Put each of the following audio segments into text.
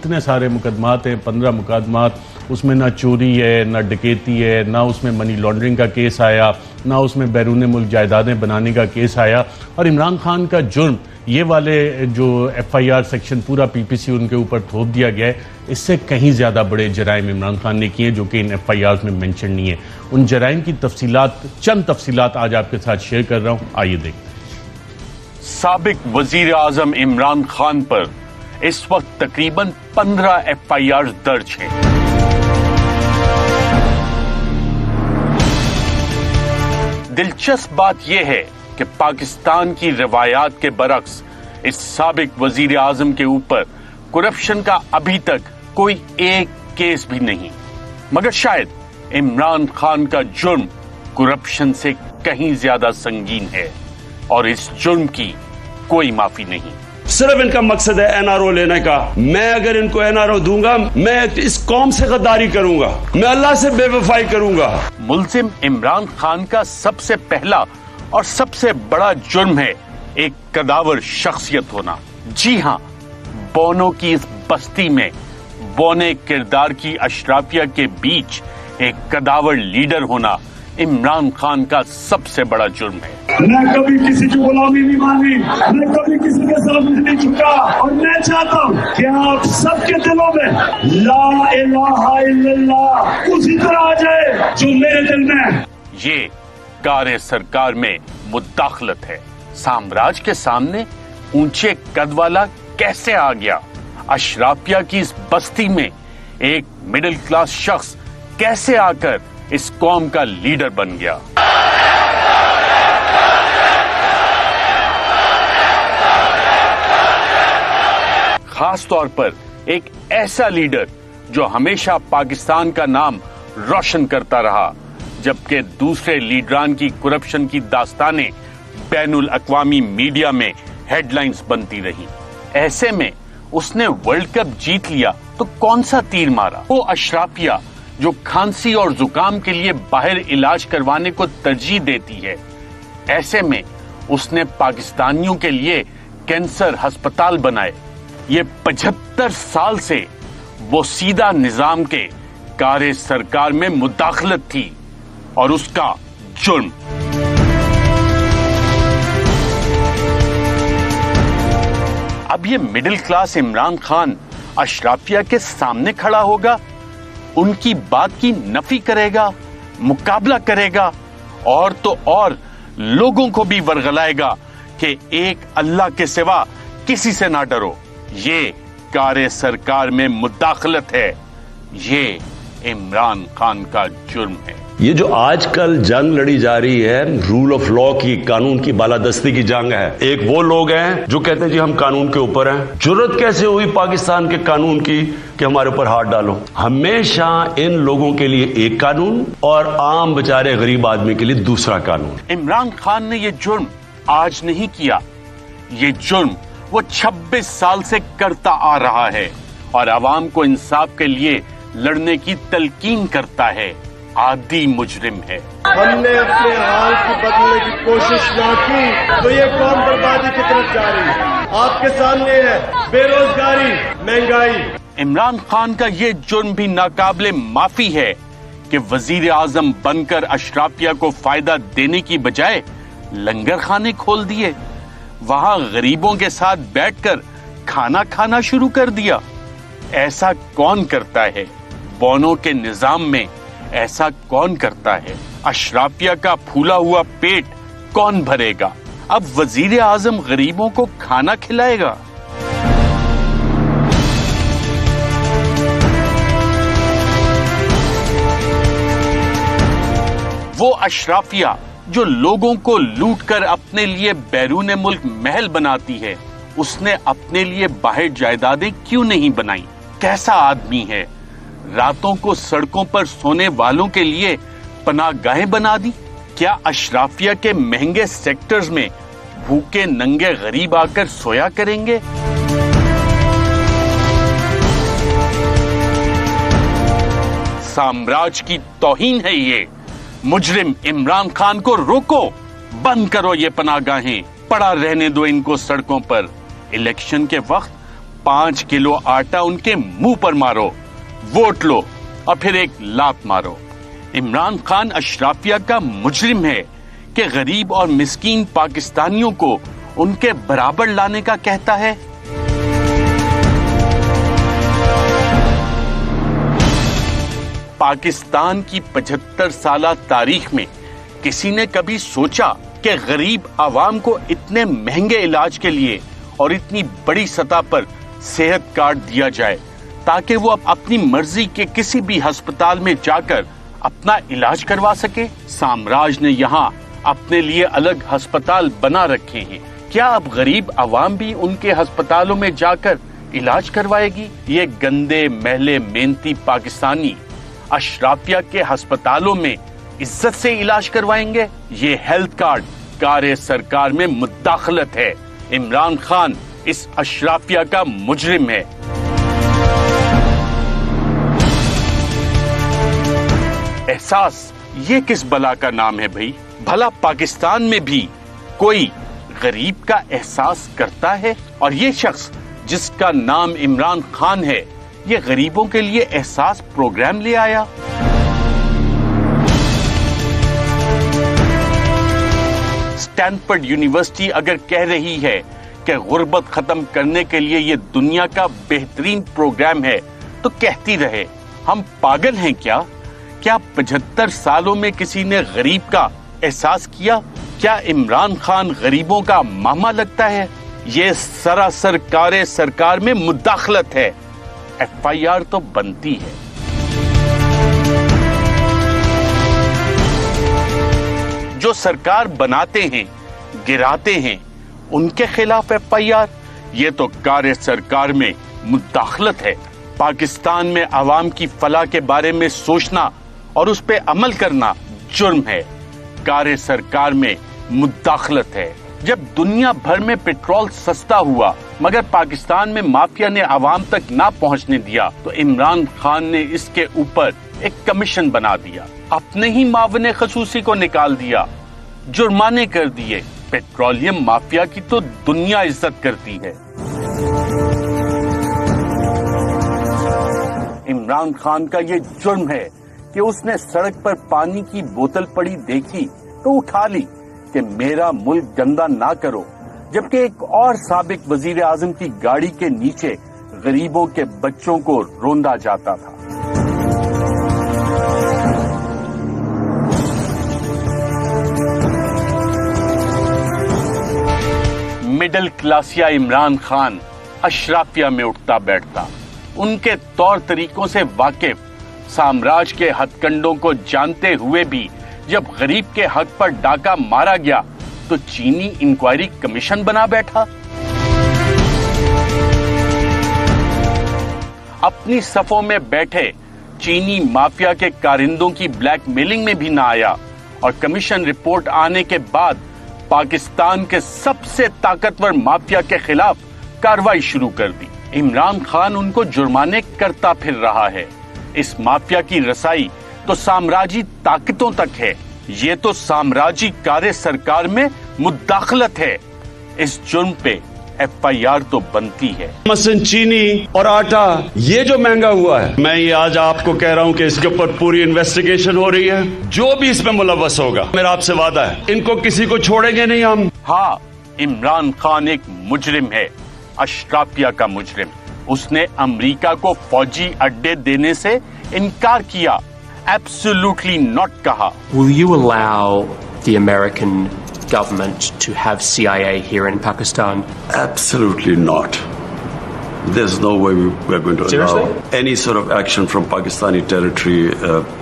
اتنے سارے مقدمات ہیں, 15 مقدمات, اس میں نہ چوری ہے نہ ڈکیتی ہے, نہ اس میں منی لانڈرنگ کا کیس آیا, نہ اس میں بیرون ملک جائیدادیں بنانے کا کیس آیا. اور عمران خان کا جرم یہ والے جو ایف آئی آر سیکشن پورا پی پی سی ان کے اوپر تھوپ دیا گیا ہے, اس سے کہیں زیادہ بڑے جرائم عمران خان نے کیے جو کہ ان ایف آئی آرز میں مینشن نہیں ہے. ان جرائم کی تفصیلات, چند تفصیلات آج آپ کے ساتھ شیئر کر رہا ہوں, آئیے دیکھیں. سابق وزیر اعظم عمران خان پر اس وقت تقریباً 15 ایف آئی آر درج ہیں. دلچسپ بات یہ ہے کہ پاکستان کی روایات کے برعکس اس سابق وزیر اعظم کے اوپر کرپشن کا ابھی تک کوئی ایک کیس بھی نہیں, مگر شاید عمران خان کا جرم کرپشن سے کہیں زیادہ سنگین ہے اور اس جرم کی کوئی معافی نہیں. صرف ان کا مقصد ہے این آر او لینے کا. میں اگر ان کو این آر او دوں گا, میں اس قوم سے غداری کروں گا, میں اللہ سے بے وفائی کروں گا. ملزم عمران خان کا سب سے پہلا اور سب سے بڑا جرم ہے ایک قداور شخصیت ہونا. جی ہاں, بونوں کی اس بستی میں بونے کردار کی اشرافیہ کے بیچ ایک قداور لیڈر ہونا عمران خان کا سب سے بڑا جرم ہے. میں کبھی کسی کی غلامی نہیں مانی, میں کبھی کسی کے سامنے نہیں جھکا, اور میں چاہتا ہوں کہ آپ سب کے دلوں میں لا الہ الا اللہ اسی طرح آ جائے جو میرے دل میں. یہ کار سرکار میں مداخلت ہے. سامراج کے سامنے اونچے قد والا کیسے آ گیا؟ اشرافیہ کی اس بستی میں ایک مڈل کلاس شخص کیسے آ کر اس قوم کا لیڈر بن گیا؟ خاص طور پر ایک ایسا لیڈر جو ہمیشہ پاکستان کا نام روشن کرتا رہا, جبکہ دوسرے لیڈران کی کرپشن کی داستانیں بین الاقوامی میڈیا میں ہیڈ لائنز بنتی رہی. ایسے میں اس نے ورلڈ کپ جیت لیا تو کون سا تیر مارا؟ وہ اشرافیہ جو کھانسی اور زکام کے لیے باہر علاج کروانے کو ترجیح دیتی ہے, ایسے میں اس نے پاکستانیوں کے لیے کینسر ہسپتال بنائے. یہ 75 سال سے وہ سیدھا نظام کے کار سرکار میں مداخلت تھی اور اس کا جرم. اب یہ مڈل کلاس عمران خان اشرافیہ کے سامنے کھڑا ہوگا, ان کی بات کی نفی کرے گا, مقابلہ کرے گا, اور تو اور لوگوں کو بھی ورغلائے گا کہ ایک اللہ کے سوا کسی سے نہ ڈرو. یہ کار سرکار میں مداخلت ہے, یہ عمران خان کا جرم ہے. یہ جو آج کل جنگ لڑی جا رہی ہے رول آف لا کی, قانون کی بالادستی کی جنگ ہے. ایک وہ لوگ ہیں جو کہتے ہیں جی ہم قانون کے اوپر ہیں. جرت کیسے ہوئی پاکستان کے قانون کی کہ ہمارے اوپر ہاتھ ڈالو؟ ہمیشہ ان لوگوں کے لیے ایک قانون اور عام بیچارے غریب آدمی کے لیے دوسرا قانون. عمران خان نے یہ جرم آج نہیں کیا, یہ جرم وہ 26 سال سے کرتا آ رہا ہے اور عوام کو انصاف کے لیے لڑنے کی تلقین کرتا ہے. عادی مجرم ہے. ہم نے اپنے حال کو بدلنے کی کوشش نہ کی تو یہ قوم بربادی کی طرف جا رہی ہے. آپ کے سامنے ہے بے روزگاری, مہنگائی. عمران خان کا یہ جرم بھی ناقابل معافی ہے کہ وزیر اعظم بن کر اشرافیہ کو فائدہ دینے کی بجائے لنگر خانے کھول دیے, وہاں غریبوں کے ساتھ بیٹھ کر کھانا کھانا شروع کر دیا. ایسا کون کرتا ہے؟ بونوں کے نظام میں ایسا کون کرتا ہے؟ اشرافیہ کا پھولا ہوا پیٹ کون بھرے گا؟ اب وزیر اعظم غریبوں کو کھانا کھلائے گا؟ وہ اشرافیہ جو لوگوں کو لوٹ کر اپنے لیے بیرون ملک محل بناتی ہے, اس نے اپنے لیے باہر جائیدادیں کیوں نہیں بنائی؟ کیسا آدمی ہے؟ راتوں کو سڑکوں پر سونے والوں کے لیے پناہ گاہیں بنا دی. کیا اشرافیہ کے مہنگے سیکٹرز میں بھوکے ننگے غریب آ کر سویا کریں گے؟ سامراج کی توہین ہے یہ. مجرم عمران خان کو روکو, بند کرو یہ پناہ گاہیں, پڑا رہنے دو ان کو سڑکوں پر. الیکشن کے وقت 5 किलो आटा उनके मुंह पर मारो, वोट लो और फिर एक लात मारो। इमरान खान अशराफिया का मुजरिम है कि गरीब और मिस्कीन पाकिस्तानियों को उनके बराबर लाने का कहता है। पाकिस्तान की 75 साल तारीख में किसी ने कभी सोचा कि गरीब आवाम को इतने महंगे इलाज के लिए और इतनी बड़ी सतह पर सेहत कार्ड दिया जाए ताकि वो अपनी मर्जी के किसी भी अस्पताल में जाकर अपना इलाज करवा सके? साम्राज्य ने यहाँ अपने लिए अलग अस्पताल बना रखे हैं। क्या अब गरीब आवाम भी उनके अस्पतालों में जाकर इलाज करवाएगी? ये गंदे मैले मेहनती पाकिस्तानी अशराफिया के अस्पतालों में इज्जत से इलाज करवाएंगे? ये हेल्थ कार्ड कार्य सरकार में मुदाखलत है। इमरान खान इस अशराफिया का मुजरिम है। एहसास ये किस बला का नाम है भाई? भला पाकिस्तान में भी कोई गरीब का एहसास करता है? और ये शख्स जिसका नाम इमरान खान है, ये गरीबों के लिए एहसास प्रोग्राम ले आया। स्टैनफोर्ड यूनिवर्सिटी अगर कह रही है कि गुर्बत खत्म करने के लिए ये दुनिया का बेहतरीन प्रोग्राम है, तो कहती रहे। हम पागल हैं क्या? क्या 75 सालों में किसी ने गरीब का एहसास किया? क्या इमरान खान गरीबों का मामा लगता है? ये सरासर कार्य सरकार में मुदाखलत है। FIR तो बनती है। जो सरकार बनाते हैं, गिराते हैं, उनके खिलाफ FIR? ये तो कार्य सरकार में मुदाखलत है। पाकिस्तान में आवाम की फलाह के बारे में सोचना और उस पे अमल करना जुर्म है। कार्य सरकार में मुदाखलत है। जब दुनिया भर में पेट्रोल सस्ता हुआ मगर पाकिस्तान में माफिया ने आवाम तक ना पहुंचने दिया, तो इमरान खान ने इसके ऊपर एक कमीशन बना दिया, अपने ही मावने खसूसी को निकाल दिया, जुर्माने कर दिए। पेट्रोलियम माफिया की तो दुनिया इज्जत करती है। इमरान खान का ये जुर्म है कि उसने सड़क पर पानी की बोतल पड़ी देखी तो उठा ली कि मेरा मुल्क गंदा ना करो, जबकि एक और साबिक वजीर आजम की गाड़ी के नीचे गरीबों के बच्चों को रोंदा जाता था। मिडिल क्लासिया इमरान खान अशराफिया में उठता बैठता, उनके तौर तरीकों से वाकिफ, साम्राज्य के हथकंडों को जानते हुए भी जब गरीब के हक पर डाका मारा गया तो चीनी इंक्वायरी कमीशन बना बैठा। अपनी सफों में बैठे चीनी माफिया के कारिंदों की ब्लैकमेलिंग में भी ना आया और कमीशन रिपोर्ट आने के बाद पाकिस्तान के सबसे ताकतवर माफिया के खिलाफ कार्रवाई शुरू कर दी। इमरान खान उनको जुर्माने करता फिर रहा है। इस माफिया की रसाई तो साम्राज्यी ताकतों तक है। ये तो साम्राज्यी कार्य सरकार में मुदाखलत है। इस जुर्म पे FIR तो बनती है। मसन चीनी और आटा ये जो महंगा हुआ है, मैं ये आज आपको कह रहा हूं कि इसके ऊपर पूरी इन्वेस्टिगेशन हो रही है। जो भी इसमें मुलव्वस होगा, मेरा आपसे वादा है, इनको किसी को छोड़ेंगे नहीं हम। हाँ, इमरान खान एक मुजरिम है, अशराफिया का मुजरिम। उसने अमेरिका को फौजी अड्डे देने से इनकार किया, एब्सोल्युटली नॉट कहा। Will you allow the American government to have CIA here in Pakistan? Absolutely not. There's no way we're going to Seriously? allow any sort of action from Pakistani territory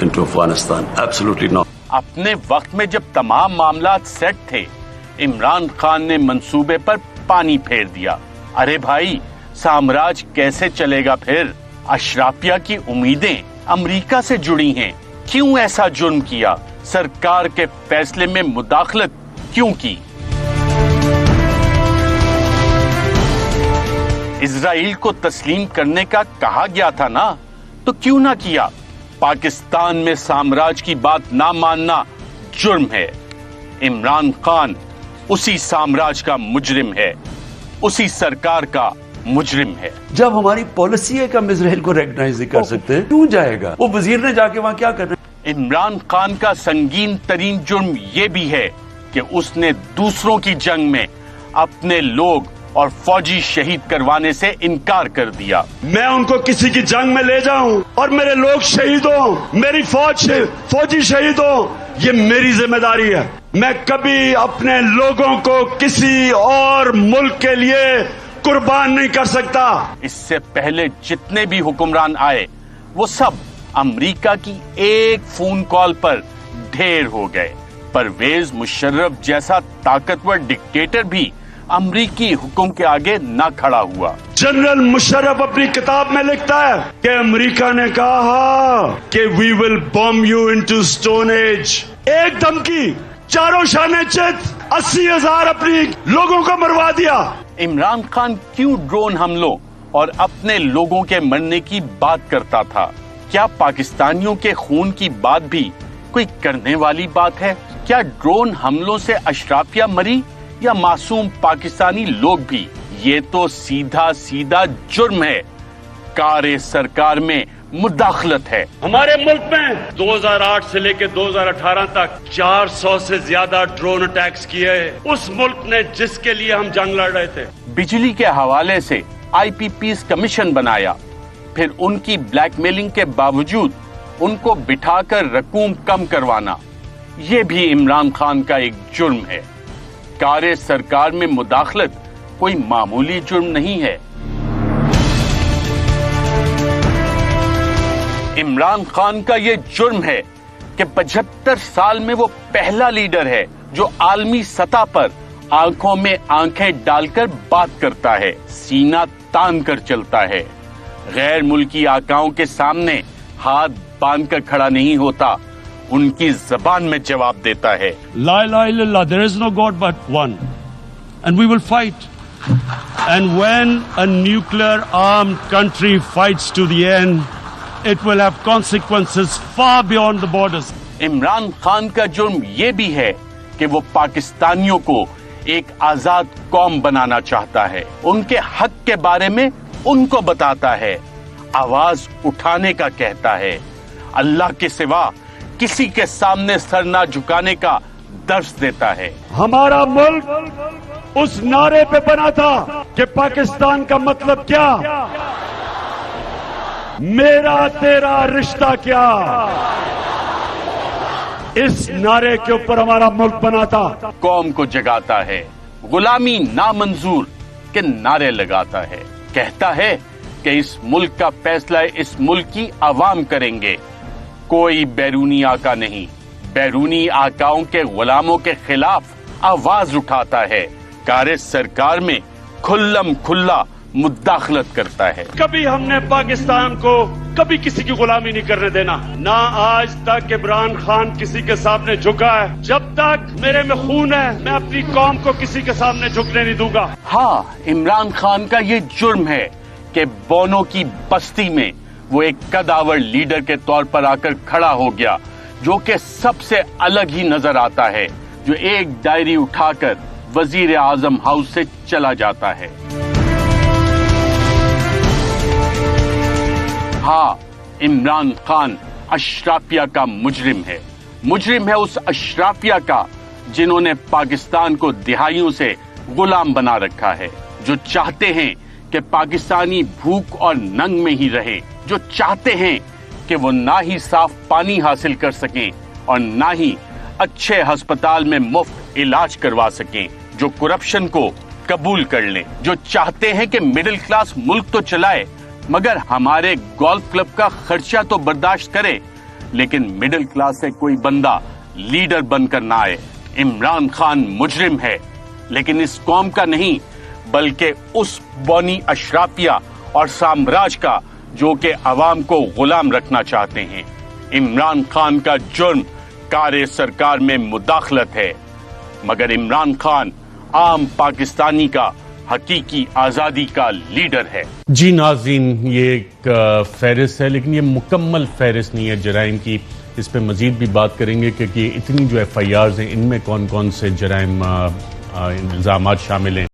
into Afghanistan. Absolutely not. अपने वक्त में जब तमाम मामलात set थे, इमरान खान ने मंसूबे पर पानी फेर दिया। अरे भाई, साम्राज्य कैसे चलेगा फिर? अशराफिया की उम्मीदें अमेरिका से जुड़ी हैं। क्यों ऐसा जुर्म किया? सरकार के फैसले में मुदाखलत क्यों की? इजराइल को तस्लीम करने का कहा गया था ना, तो क्यों ना किया? पाकिस्तान में साम्राज्य की बात ना मानना जुर्म है। इमरान खान उसी साम्राज्य का मुजरिम है, उसी सरकार का मुजरिम है। जब हमारी पॉलिसी है कि हम इसराइल को रिकॉग्नाइज नहीं कर सकते, क्यों जाएगा? वो वजीर ने जाके वहां क्या करना? इमरान खान का संगीन तरीन जुर्म ये भी है कि उसने दूसरों की जंग में अपने लोग और फौजी शहीद करवाने से इनकार कर दिया। मैं उनको किसी की जंग में ले जाऊं और मेरे लोग शहीद हों, मेरी फौजी शहीद हो, ये मेरी जिम्मेदारी है। मैं कभी अपने लोगों को किसी और मुल्क के लिए कुर्बान नहीं कर सकता। इससे पहले जितने भी हुक्मरान आए वो सब अमेरिका की एक फोन कॉल पर ढेर हो गए। परवेज मुशर्रफ जैसा ताकतवर डिक्टेटर भी अमरीकी हुक्म के आगे न खड़ा हुआ। जनरल मुशर्रफ अपनी किताब में लिखता है कि अमेरिका ने कहा कि we will bomb you into stone age. एक धमकी, चारों शाने चित, 80,000 अपनी लोगों को मरवा दिया। इमरान खान क्यों ड्रोन हमलों और अपने लोगों के मरने की बात करता था? क्या पाकिस्तानियों के खून की बात भी कोई करने वाली बात है? क्या ड्रोन हमलों से अशराफिया मरी या मासूम पाकिस्तानी लोग भी? ये तो सीधा सीधा जुर्म है। कारे सरकार में मुदाखलत है। हमारे मुल्क में 2008 से लेकर 2018 तक 400 से ज्यादा ड्रोन अटैक्स किए उस मुल्क ने जिसके लिए हम जंग लड़ रहे थे। बिजली के हवाले से IPPs कमीशन बनाया, फिर उनकी ब्लैकमेलिंग के बावजूद उनको बिठाकर रकूम कम करवाना, ये भी इमरान खान का एक जुर्म है। कारे सरकार में मुदाखलत कोई मामूली जुर्म नहीं है। इमरान खान का ये जुर्म है कि 75 साल में वो पहला लीडर है जो आलमी सतह पर आंखों में आंखें डालकर बात करता है, सीना तान कर चलता है, गैर मुल्की आकाओं के सामने हाथ बांध कर खड़ा नहीं होता, उनकी जबान में जवाब देता है। La ilaha illallah, there is no God but one, and we will fight. And when a nuclear armed country fights to the end, it will have consequences far beyond the borders. Imran Khan का जुर्म ये भी है कि वो पाकिस्तानियों को एक आजाद कौम बनाना चाहता है, उनके हक के बारे में उनको बताता है, आवाज उठाने का कहता है, अल्लाह के सिवा किसी के सामने सर ना झुकाने का दर्श देता है। हमारा मुल्क उस नारे पे बना था कि पाकिस्तान का मतलब क्या, मेरा तेरा रिश्ता क्या, इस नारे के ऊपर हमारा मुल्क बना था। कौम को जगाता है, गुलामी नामंजूर के नारे लगाता है, कहता है कि इस मुल्क का फैसला इस मुल्क की आवाम करेंगे, कोई बैरूनी आका नहीं। बैरूनी आकाओं के गुलामों के खिलाफ आवाज उठाता है, कारे सरकार में खुल्लम खुल्ला मुदाखलत करता है। कभी हमने पाकिस्तान को कभी किसी की गुलामी नहीं करने देना, ना आज तक इमरान खान किसी के सामने झुका है। जब तक मेरे में खून है मैं अपनी कौम को किसी के सामने झुकने नहीं दूंगा। हाँ, इमरान खान का ये जुर्म है कि बोनो की बस्ती में वो एक कदावर लीडर के तौर पर आकर खड़ा हो गया, जो कि सबसे अलग ही नजर आता है, जो एक डायरी उठाकर वजीर आजम हाउस से चला जाता है। हाँ, इमरान खान अशराफिया का मुजरिम है। मुजरिम है उस अशराफिया का जिन्होंने पाकिस्तान को दिहाइयों से गुलाम बना रखा है, जो चाहते हैं कि पाकिस्तानी भूख और नंग में ही रहे, जो चाहते हैं कि वो ना ही साफ पानी हासिल कर सकें और ना ही अच्छे अस्पताल में मुफ्त इलाज करवा सकें, जो करप्शन को कबूल कर लें, जो चाहते हैं कि मिडिल क्लास मुल्क तो चलाए मगर हमारे गोल्फ क्लब का खर्चा तो बर्दाश्त करे, लेकिन मिडिल क्लास से कोई बंदा लीडर बनकर ना आए। इमरान खान मुजरिम है, लेकिन इस कौम का नहीं बल्कि उस बौनी अशराफिया और साम्राज्य का जो कि अवाम को गुलाम रखना चाहते हैं। इमरान खान का जुर्म कारे सरकार में मुदाखलत है, मगर इमरान खान आम पाकिस्तानी का हकीकी आजादी का लीडर है। जी नाज़रीन, ये एक फहरिस्त है, लेकिन ये मुकम्मल फहरिस्त नहीं है जराइम की। इस पे मजीद भी बात करेंगे कि इतनी जो FIRs हैं इनमें कौन कौन से जराइम इल्जामात शामिल हैं।